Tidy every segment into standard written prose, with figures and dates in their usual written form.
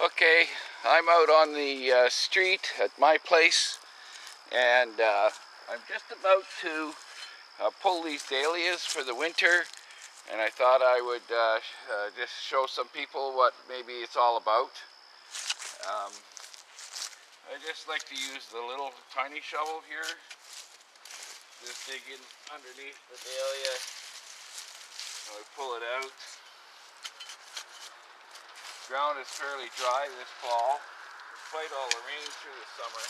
Okay, I'm out on the street at my place, and I'm just about to pull these dahlias for the winter, and I thought I would just show some people what maybe it's all about. I just like to use the little tiny shovel here, just dig in underneath the dahlia, and we pull it out. The ground is fairly dry this fall, despite all the rain through the summer.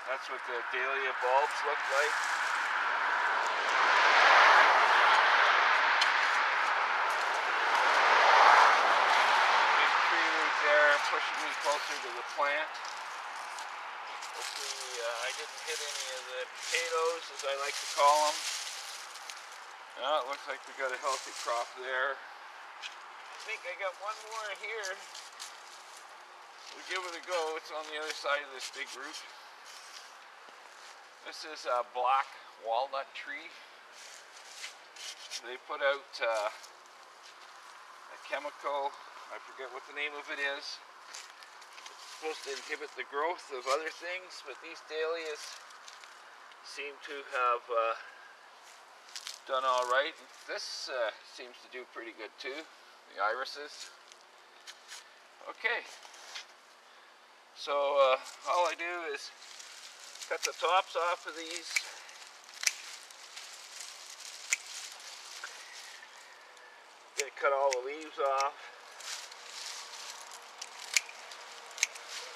That's what the dahlia bulbs look like. Big tree root there pushing me closer to the plant. Hopefully I didn't hit any of the potatoes, as I like to call them. It looks like we got a healthy crop there. I think I got one more here. We'll give it a go. It's on the other side of this big root. This is a black walnut tree. They put out a chemical, I forget what the name of it is. It's supposed to inhibit the growth of other things, but these dahlias seem to have done all right. This seems to do pretty good too, the irises. Okay, so all I do is cut the tops off of these. Gonna cut all the leaves off,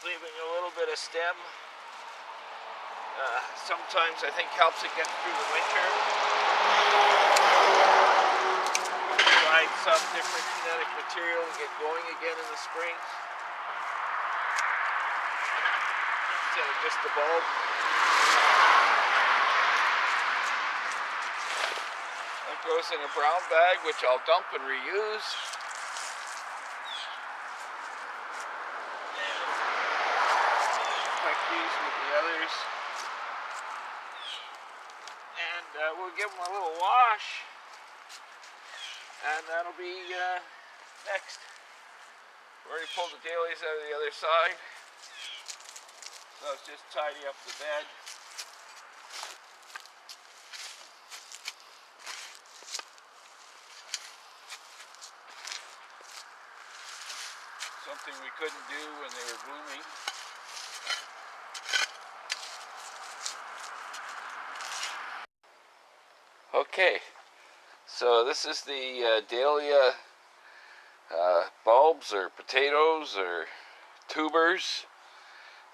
leaving a little bit of stem. Sometimes I think helps it get through the winter. Try some different genetic material and get going again in the spring, instead of just the bulb. That goes in a brown bag, which I'll dump and reuse. Like these with the others. And we'll give them a little wash, and that'll be next. We already pulled the dahlias out of the other side, so let's just tidy up the bed. Something we couldn't do when they were blooming. Okay, so this is the dahlia bulbs or potatoes or tubers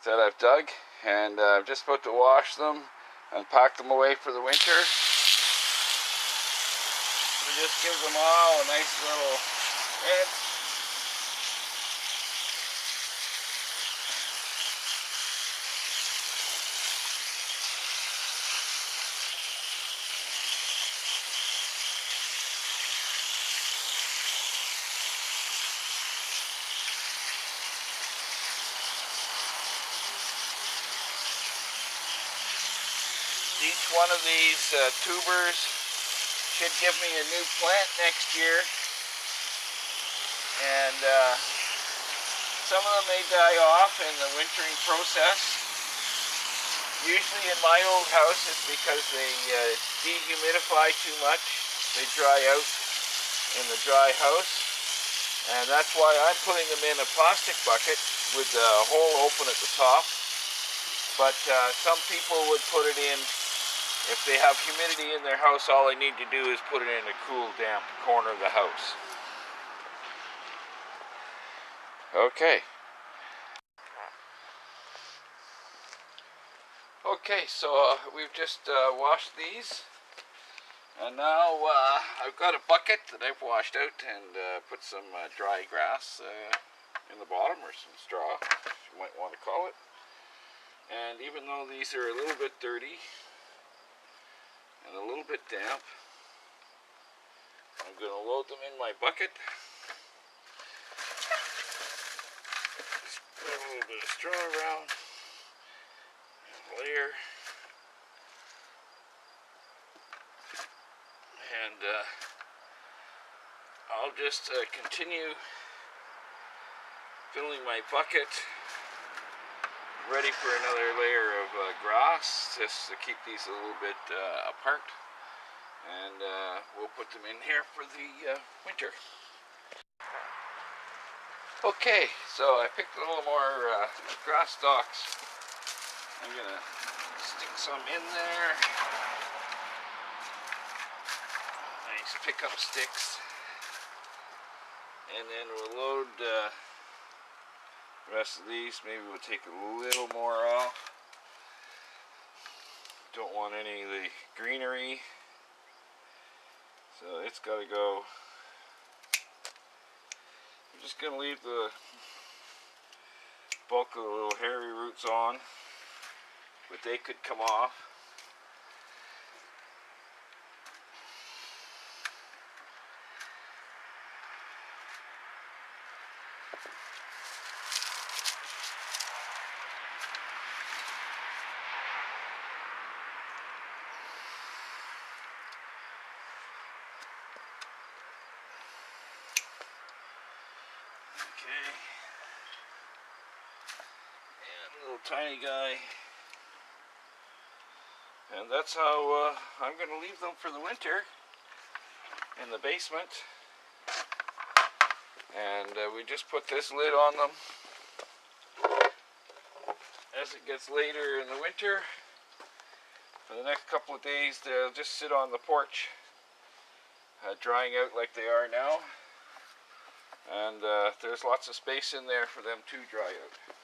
that I've dug, and I'm just about to wash them and pack them away for the winter. We just give them all a nice little rinse. Each one of these tubers should give me a new plant next year, and some of them may die off in the wintering process. Usually in my old house it's because they dehumidify too much. They dry out in the dry house, and that's why I'm putting them in a plastic bucket with a hole open at the top. But some people would put it in. If they have humidity in their house, all they need to do is put it in a cool, damp corner of the house. Okay. Okay, so we've just washed these. And now I've got a bucket that I've washed out and put some dry grass in the bottom, or some straw, you might want to call it. And even though these are a little bit dirty and a little bit damp, I'm going to load them in my bucket. Just put a little bit of straw around, and layer, and I'll just continue filling my bucket, ready for another layer of grass, just to keep these a little bit apart, and we'll put them in here for the winter. Okay, so I picked a little more grass stalks. I'm gonna stick some in there. Nice pickup sticks, and then we'll load the rest of these. Maybe we'll take a little more off. Don't want any of the greenery, so it's got to go. I'm just going to leave the bulk of the little hairy roots on, but they could come off. Okay, and a little tiny guy, and that's how I'm going to leave them for the winter in the basement. And we just put this lid on them. As it gets later in the winter, for the next couple of days, they'll just sit on the porch, drying out like they are now. And there's lots of space in there for them to dry out.